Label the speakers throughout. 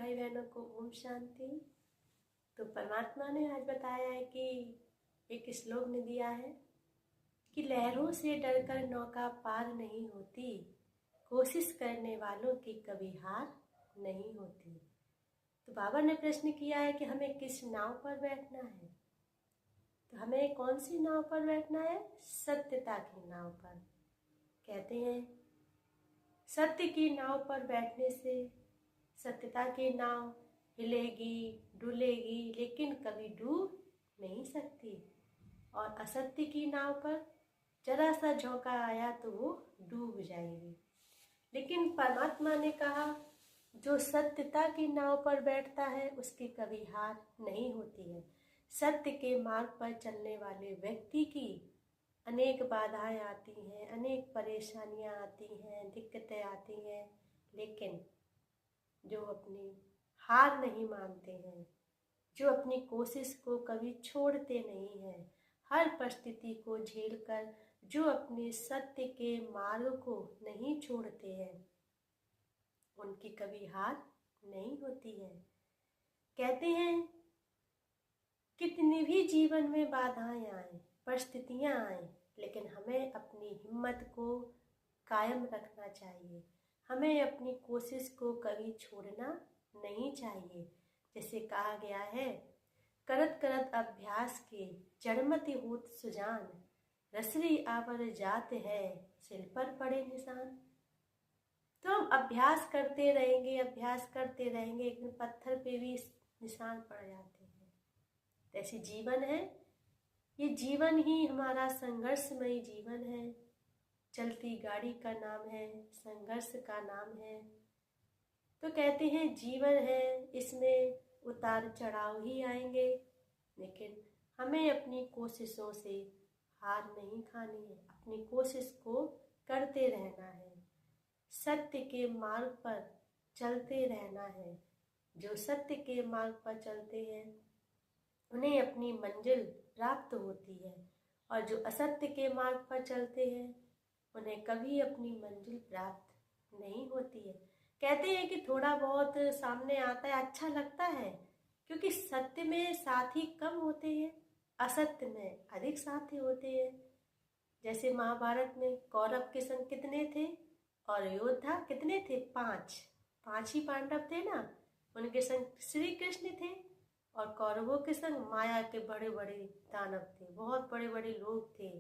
Speaker 1: भाई बहनों को ओम शांति। तो परमात्मा ने आज बताया है कि एक श्लोक ने दिया है कि लहरों से डरकर नौका पार नहीं होती, कोशिश करने वालों की कभी हार नहीं होती। तो बाबा ने प्रश्न किया है कि हमें किस नाव पर बैठना है। तो हमें कौन सी नाव पर बैठना है? सत्यता की नाव पर। कहते हैं सत्य की नाव पर बैठने से सत्यता की नाव हिलेगी डुलेगी लेकिन कभी डूब नहीं सकती, और असत्य की नाव पर जरा सा झोंका आया तो वो डूब जाएगी। लेकिन परमात्मा ने कहा जो सत्यता की नाव पर बैठता है उसकी कभी हार नहीं होती है। सत्य के मार्ग पर चलने वाले व्यक्ति की अनेक बाधाएं आती हैं, अनेक परेशानियां आती हैं, दिक्कतें आती हैं, लेकिन जो अपनी हार नहीं मानते हैं, जो अपनी कोशिश को कभी छोड़ते नहीं हैं, हर परिस्थिति को झेलकर जो अपने सत्य के मार्ग को नहीं छोड़ते हैं, उनकी कभी हार नहीं होती है। कहते हैं कितनी भी जीवन में बाधाएं आए, परिस्थितियां आए, लेकिन हमें अपनी हिम्मत को कायम रखना चाहिए। हमें अपनी कोशिश को कभी छोड़ना नहीं चाहिए। जैसे कहा गया है करत करत अभ्यास के जड़मति होत सुजान, रसरी आवर जात है सिल पर पड़े निशान। तो हम अभ्यास करते रहेंगे, एक दिन पत्थर पे भी निशान पड़ जाते हैं। ऐसे जीवन है, ये जीवन ही हमारा संघर्षमयी जीवन है। चलती गाड़ी का नाम है, संघर्ष का नाम है। तो कहते हैं जीवन है, इसमें उतार चढ़ाव ही आएंगे, लेकिन हमें अपनी कोशिशों से हार नहीं खानी है, अपनी कोशिश को करते रहना है, सत्य के मार्ग पर चलते रहना है। जो सत्य के मार्ग पर चलते हैं उन्हें अपनी मंजिल प्राप्त होती है, और जो असत्य के मार्ग पर चलते हैं उन्हें कभी अपनी मंजिल प्राप्त नहीं होती है। कहते हैं कि थोड़ा बहुत सामने आता है, अच्छा लगता है, क्योंकि सत्य में साथी कम होते हैं, असत्य में अधिक साथी होते हैं। जैसे महाभारत में कौरव के संग कितने थे और योद्धा कितने थे? 5 ही पांडव थे ना। उनके संग श्री कृष्ण थे, और कौरवों के संग माया के बड़े बड़े दानव थे, बहुत बड़े बड़े लोग थे,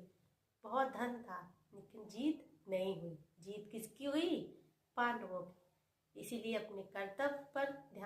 Speaker 1: बहुत धन था, लेकिन जीत नहीं हुई। जीत किसकी हुई? पांडवों की। इसीलिए अपने कर्तव्य पर ध्यान